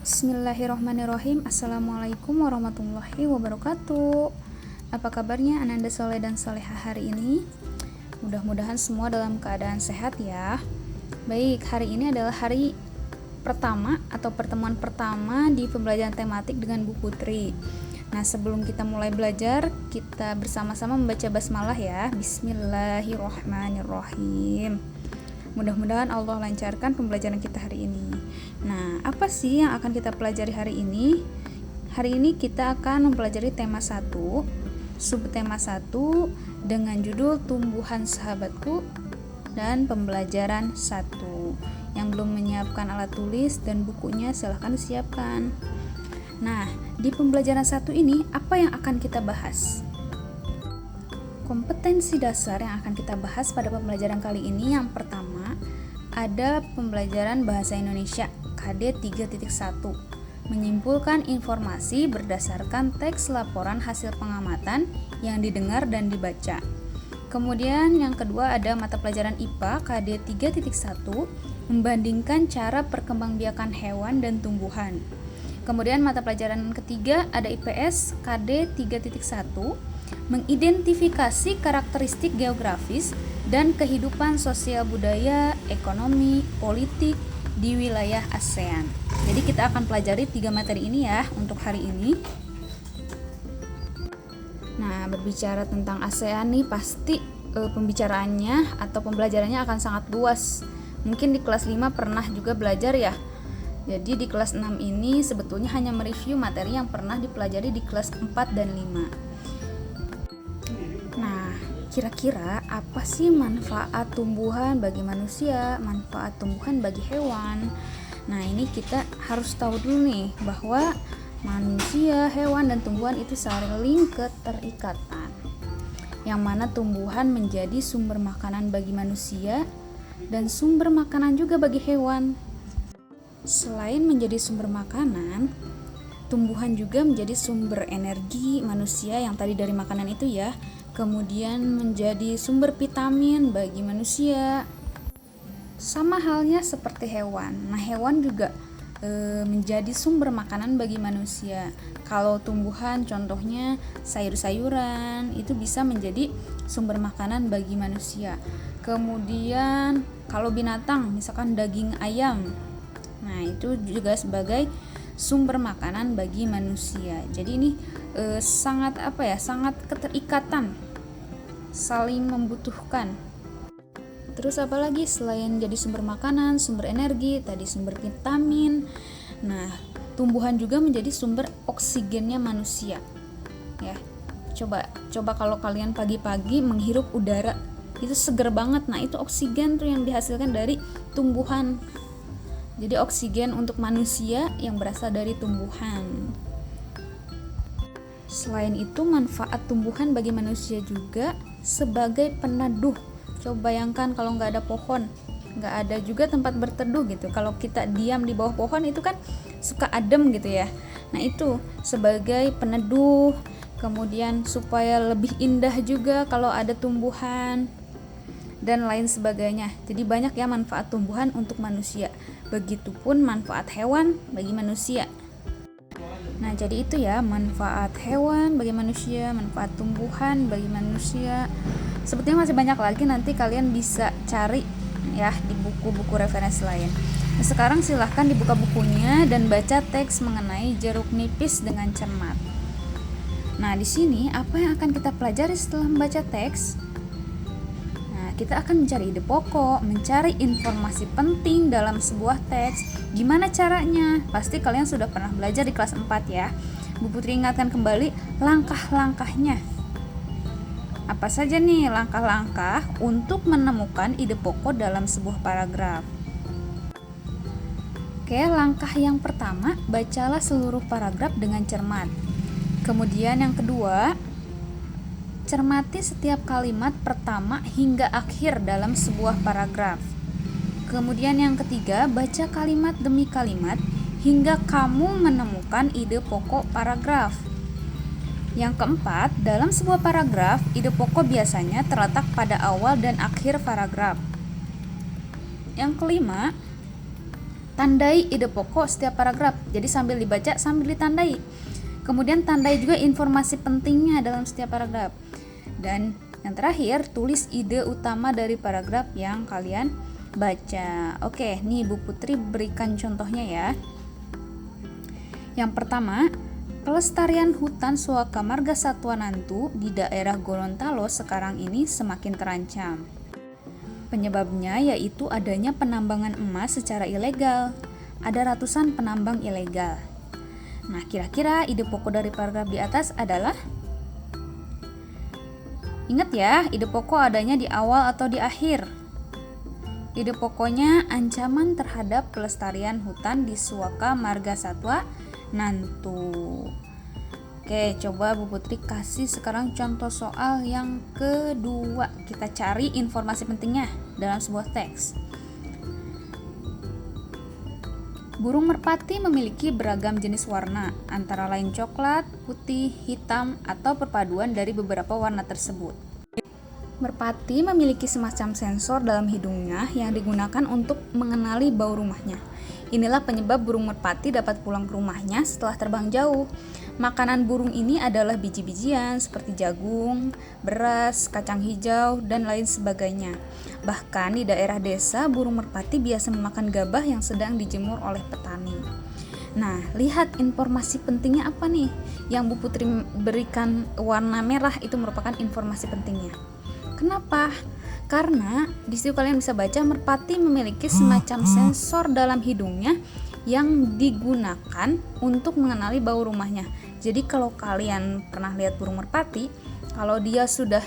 Bismillahirrahmanirrahim. Assalamualaikum warahmatullahi wabarakatuh. Apa kabarnya Ananda Soleh dan Soleha hari ini? Mudah-mudahan semua dalam keadaan sehat ya. Baik, hari ini adalah hari pertama atau pertemuan pertama di pembelajaran tematik dengan Bu Putri. Nah, sebelum kita mulai belajar, kita bersama-sama membaca basmalah ya. Bismillahirrahmanirrahim. Mudah-mudahan Allah lancarkan pembelajaran kita hari ini. Nah, apa sih yang akan kita pelajari hari ini? Hari ini kita akan mempelajari tema 1, subtema 1 dengan judul Tumbuhan Sahabatku dan pembelajaran 1. Yang belum menyiapkan alat tulis dan bukunya silahkan disiapkan. Nah, di pembelajaran 1 ini apa yang akan kita bahas? Kompetensi dasar yang akan kita bahas pada pembelajaran kali ini yang pertama ada pembelajaran Bahasa Indonesia KD 3.1, menyimpulkan informasi berdasarkan teks laporan hasil pengamatan yang didengar dan dibaca. Kemudian yang kedua ada mata pelajaran IPA KD 3.1, membandingkan cara perkembangbiakan hewan dan tumbuhan. Kemudian mata pelajaran ketiga ada IPS KD 3.1, mengidentifikasi karakteristik geografis dan kehidupan sosial budaya, ekonomi, politik di wilayah ASEAN. Jadi kita akan pelajari 3 materi ini ya untuk hari ini. Nah, berbicara tentang ASEAN nih pasti pembicaraannya atau pembelajarannya akan sangat luas. Mungkin di kelas 5 pernah juga belajar ya. Jadi di kelas 6 ini sebetulnya hanya mereview materi yang pernah dipelajari di kelas 4 dan 5. Nah, kira-kira apa sih manfaat tumbuhan bagi manusia, manfaat tumbuhan bagi hewan? Nah, ini kita harus tahu dulu nih bahwa manusia, hewan, dan tumbuhan itu saling keterikatan. Yang mana tumbuhan menjadi sumber makanan bagi manusia dan sumber makanan juga bagi hewan. Selain menjadi sumber makanan, tumbuhan juga menjadi sumber energi manusia yang tadi dari makanan itu ya. Kemudian menjadi sumber vitamin bagi manusia. Sama halnya seperti hewan. Nah, hewan juga menjadi sumber makanan bagi manusia. Kalau tumbuhan contohnya sayur-sayuran itu bisa menjadi sumber makanan bagi manusia. Kemudian kalau binatang misalkan daging ayam. Nah, itu juga sebagai sumber makanan bagi manusia. Jadi ini sangat sangat keterikatan, saling membutuhkan. Terus apalagi selain jadi sumber makanan, sumber energi, tadi sumber vitamin. Nah, tumbuhan juga menjadi sumber oksigennya manusia. Ya. Coba kalau kalian pagi-pagi menghirup udara, itu seger banget. Nah, itu oksigen tuh yang dihasilkan dari tumbuhan. Jadi oksigen untuk manusia yang berasal dari tumbuhan. Selain itu, manfaat tumbuhan bagi manusia juga sebagai peneduh. Coba bayangkan kalau nggak ada pohon, nggak ada juga tempat berteduh gitu. Kalau kita diam di bawah pohon itu kan suka adem gitu ya. Nah, itu sebagai peneduh. Kemudian supaya lebih indah juga kalau ada tumbuhan dan lain sebagainya. Jadi banyak ya manfaat tumbuhan untuk manusia. Begitupun manfaat hewan bagi manusia. Nah, jadi itu ya manfaat hewan bagi manusia, manfaat tumbuhan bagi manusia. Sebetulnya masih banyak lagi, nanti kalian bisa cari ya di buku-buku referensi lain. Nah, sekarang silahkan dibuka bukunya dan baca teks mengenai jeruk nipis dengan cermat. Nah, di sini apa yang akan kita pelajari setelah membaca teks? Kita akan mencari ide pokok, mencari informasi penting dalam sebuah teks. Gimana caranya? Pasti kalian sudah pernah belajar di kelas 4 ya. Bu Putri ingatkan kembali langkah-langkahnya. Apa saja nih langkah-langkah untuk menemukan ide pokok dalam sebuah paragraf? Oke, langkah yang pertama, bacalah seluruh paragraf dengan cermat. Kemudian yang kedua, cermati setiap kalimat pertama hingga akhir dalam sebuah paragraf. Kemudian yang ketiga, baca kalimat demi kalimat hingga kamu menemukan ide pokok paragraf. Yang keempat, dalam sebuah paragraf, ide pokok biasanya terletak pada awal dan akhir paragraf. Yang kelima, Tandai ide pokok setiap paragraf. Jadi sambil dibaca sambil ditandai. Kemudian tandai juga informasi pentingnya dalam setiap paragraf. Dan yang terakhir, tulis ide utama dari paragraf yang kalian baca. Oke, nih Bu Putri berikan contohnya ya. Yang pertama, pelestarian hutan Suaka Marga Satwa Nantu di daerah Gorontalo sekarang ini semakin terancam. Penyebabnya yaitu adanya penambangan emas secara ilegal. Ada ratusan penambang ilegal. Nah, kira-kira ide pokok dari paragraf di atas adalah? Ingat ya, ide pokok adanya di awal atau di akhir. Ide pokoknya ancaman terhadap pelestarian hutan di Suaka Marga Satwa Nantu. Oke, coba Bu Putri kasih sekarang contoh soal yang kedua. Kita cari informasi pentingnya dalam sebuah teks. Burung merpati memiliki beragam jenis warna, antara lain coklat, putih, hitam, atau perpaduan dari beberapa warna tersebut. Merpati memiliki semacam sensor dalam hidungnya yang digunakan untuk mengenali bau rumahnya. Inilah penyebab burung merpati dapat pulang ke rumahnya setelah terbang jauh. Makanan burung ini adalah biji-bijian seperti jagung, beras, kacang hijau, dan lain sebagainya. Bahkan di daerah desa, burung merpati biasa memakan gabah yang sedang dijemur oleh petani. Nah, lihat informasi pentingnya apa nih? Yang Bu Putri berikan warna merah itu merupakan informasi pentingnya. Kenapa? Karena di situ kalian bisa baca merpati memiliki semacam sensor dalam hidungnya yang digunakan untuk mengenali bau rumahnya. Jadi kalau kalian pernah lihat burung merpati, kalau dia sudah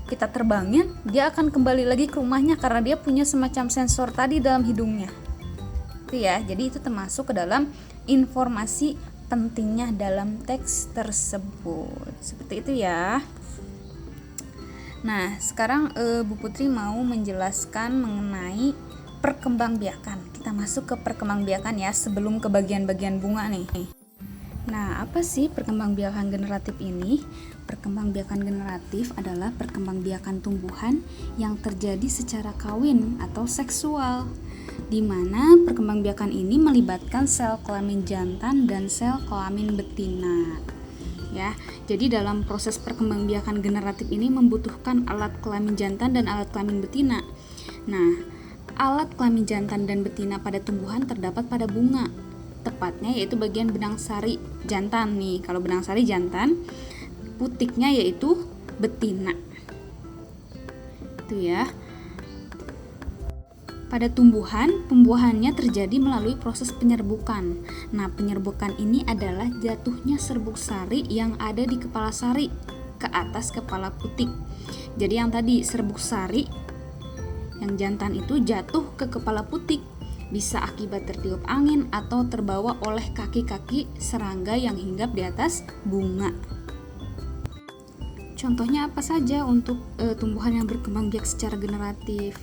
kita terbangin, dia akan kembali lagi ke rumahnya karena dia punya semacam sensor tadi dalam hidungnya. Itu ya, jadi itu termasuk ke dalam informasi pentingnya dalam teks tersebut. Seperti itu ya. Nah, sekarang Bu Putri mau menjelaskan mengenai perkembangbiakan. Kita masuk ke perkembangbiakan ya, sebelum ke bagian-bagian bunga nih. Nah, apa sih perkembangbiakan generatif ini? Perkembangbiakan generatif adalah perkembangbiakan tumbuhan yang terjadi secara kawin atau seksual, di mana perkembangbiakan ini melibatkan sel kelamin jantan dan sel kelamin betina. Ya, jadi dalam proses perkembangbiakan generatif ini membutuhkan alat kelamin jantan dan alat kelamin betina. Nah, alat kelamin jantan dan betina pada tumbuhan terdapat pada bunga, tepatnya yaitu bagian benang sari jantan nih. Kalau benang sari jantan, putiknya yaitu betina. Itu ya. Pada tumbuhan, pembuahannya terjadi melalui proses penyerbukan. Nah, penyerbukan ini adalah jatuhnya serbuk sari yang ada di kepala sari ke atas kepala putik. Jadi yang tadi serbuk sari yang jantan itu jatuh ke kepala putik, bisa akibat tertiup angin atau terbawa oleh kaki-kaki serangga yang hinggap di atas bunga. Contohnya apa saja untuk tumbuhan yang berkembang biak secara generatif?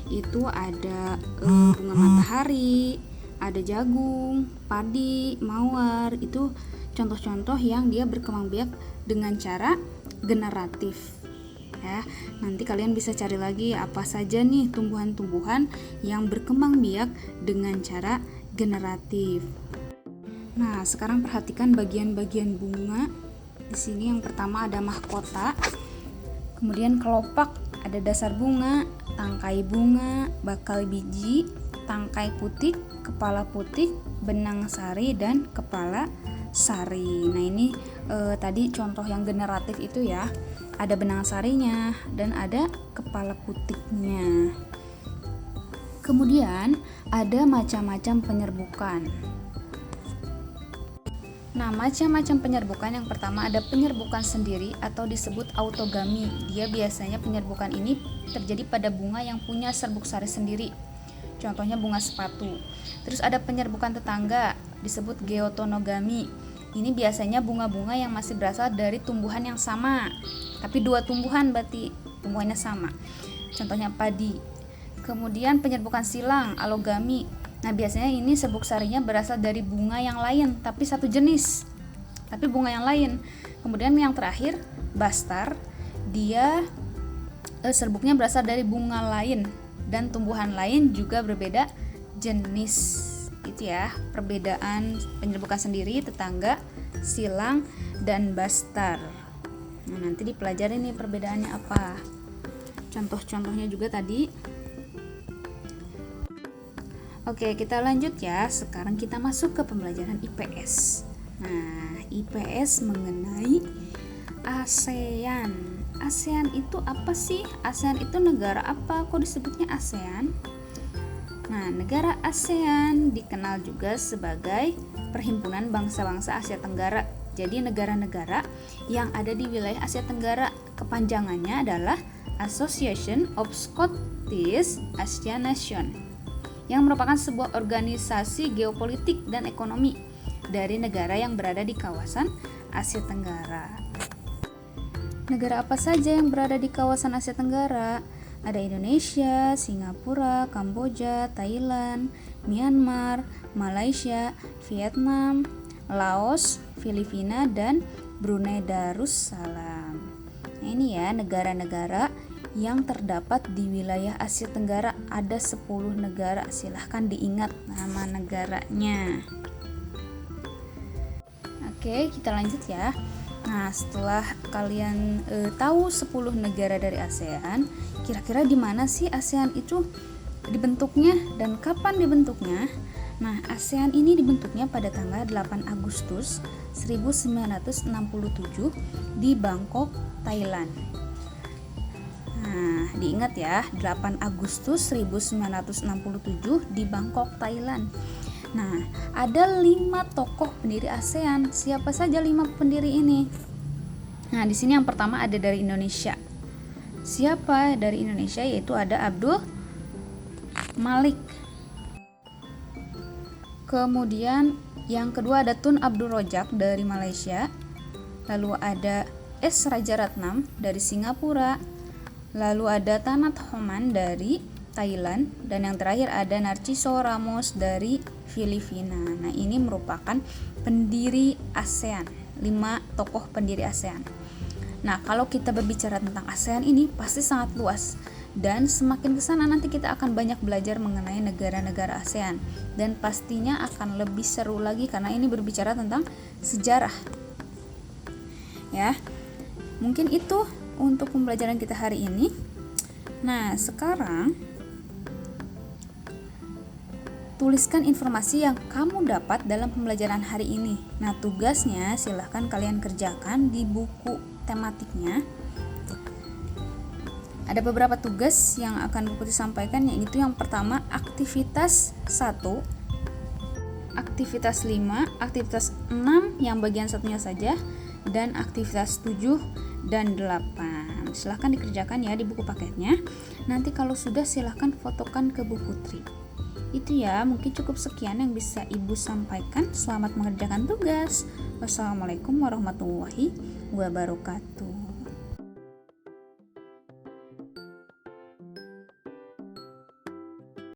Itu ada bunga matahari, ada jagung, padi, mawar. Itu contoh-contoh yang dia berkembang biak dengan cara generatif. Ya, nanti kalian bisa cari lagi apa saja nih tumbuhan-tumbuhan yang berkembang biak dengan cara generatif. Nah, sekarang perhatikan bagian-bagian bunga. Di sini yang pertama ada mahkota, kemudian kelopak, ada dasar bunga, tangkai bunga, bakal biji, tangkai putik, kepala putik, benang sari, dan kepala sari. Nah, ini tadi contoh yang generatif itu ya. Ada benang sarinya dan ada kepala putiknya. Kemudian ada macam-macam penyerbukan. Nah, macam-macam penyerbukan yang pertama ada penyerbukan sendiri atau disebut autogami. Dia biasanya penyerbukan ini terjadi pada bunga yang punya serbuk sari sendiri. Contohnya bunga sepatu. Terus ada penyerbukan tetangga disebut geotonogami. Ini biasanya bunga-bunga yang masih berasal dari tumbuhan yang sama, tapi dua tumbuhan berarti tumbuhannya sama. Contohnya padi. Kemudian penyerbukan silang, alogami. Nah, biasanya ini serbuk sarinya berasal dari bunga yang lain, tapi satu jenis, tapi bunga yang lain. Kemudian yang terakhir, bastar. Dia serbuknya berasal dari bunga lain dan tumbuhan lain juga berbeda jenis. Itu ya, perbedaan penyerbukan sendiri, tetangga, silang, dan bastar. Nah, nanti dipelajari nih perbedaannya apa. Contoh-contohnya juga tadi. Oke, kita lanjut ya. Sekarang kita masuk ke pembelajaran IPS. Nah, IPS mengenai ASEAN. ASEAN itu apa sih? ASEAN itu negara apa? Kok disebutnya ASEAN? Nah, negara ASEAN dikenal juga sebagai Perhimpunan Bangsa-Bangsa Asia Tenggara. Jadi negara-negara yang ada di wilayah Asia Tenggara, kepanjangannya adalah Association of Southeast Asian Nations, yang merupakan sebuah organisasi geopolitik dan ekonomi dari negara yang berada di kawasan Asia Tenggara. Negara apa saja yang berada di kawasan Asia Tenggara? Ada Indonesia, Singapura, Kamboja, Thailand, Myanmar, Malaysia, Vietnam, Laos, Filipina, dan Brunei Darussalam. Nah, ini ya negara-negara yang terdapat di wilayah Asia Tenggara. Ada 10 negara, silahkan diingat nama negaranya. Oke, kita lanjut ya. Nah, setelah kalian tahu 10 negara dari ASEAN, kira-kira di mana sih ASEAN itu dibentuknya dan kapan dibentuknya? Nah, ASEAN ini dibentuknya pada tanggal 8 Agustus 1967 di Bangkok, Thailand. Nah, diingat ya, 8 Agustus 1967 di Bangkok, Thailand. Nah, ada 5 tokoh pendiri ASEAN. Siapa saja 5 pendiri ini? Nah, di sini yang pertama ada dari Indonesia. Siapa dari Indonesia? Yaitu ada Abdul Malik. Kemudian yang kedua ada Tun Abdul Rojak dari Malaysia. Lalu ada S. Rajaratnam dari Singapura. Lalu ada Tanat Homan dari Thailand, dan yang terakhir ada Narciso Ramos dari Filipina. Nah, ini merupakan pendiri ASEAN, 5 tokoh pendiri ASEAN. Nah, kalau kita berbicara tentang ASEAN ini pasti sangat luas, dan semakin kesana nanti kita akan banyak belajar mengenai negara-negara ASEAN, dan pastinya akan lebih seru lagi karena ini berbicara tentang sejarah. Ya, mungkin itu untuk pembelajaran kita hari ini. Nah, sekarang tuliskan informasi yang kamu dapat dalam pembelajaran hari ini. Nah, tugasnya silahkan kalian kerjakan di buku tematiknya. Ada beberapa tugas yang akan buku sampaikan, yaitu yang pertama aktivitas 1, aktivitas 5, aktivitas 6 yang bagian satunya saja, dan aktivitas 7 dan 8. Silahkan dikerjakan ya di buku paketnya. Nanti kalau sudah silahkan fotokan ke Bu Putri. Itu ya, mungkin cukup sekian yang bisa Ibu sampaikan. Selamat mengerjakan tugas. Wassalamualaikum warahmatullahi wabarakatuh.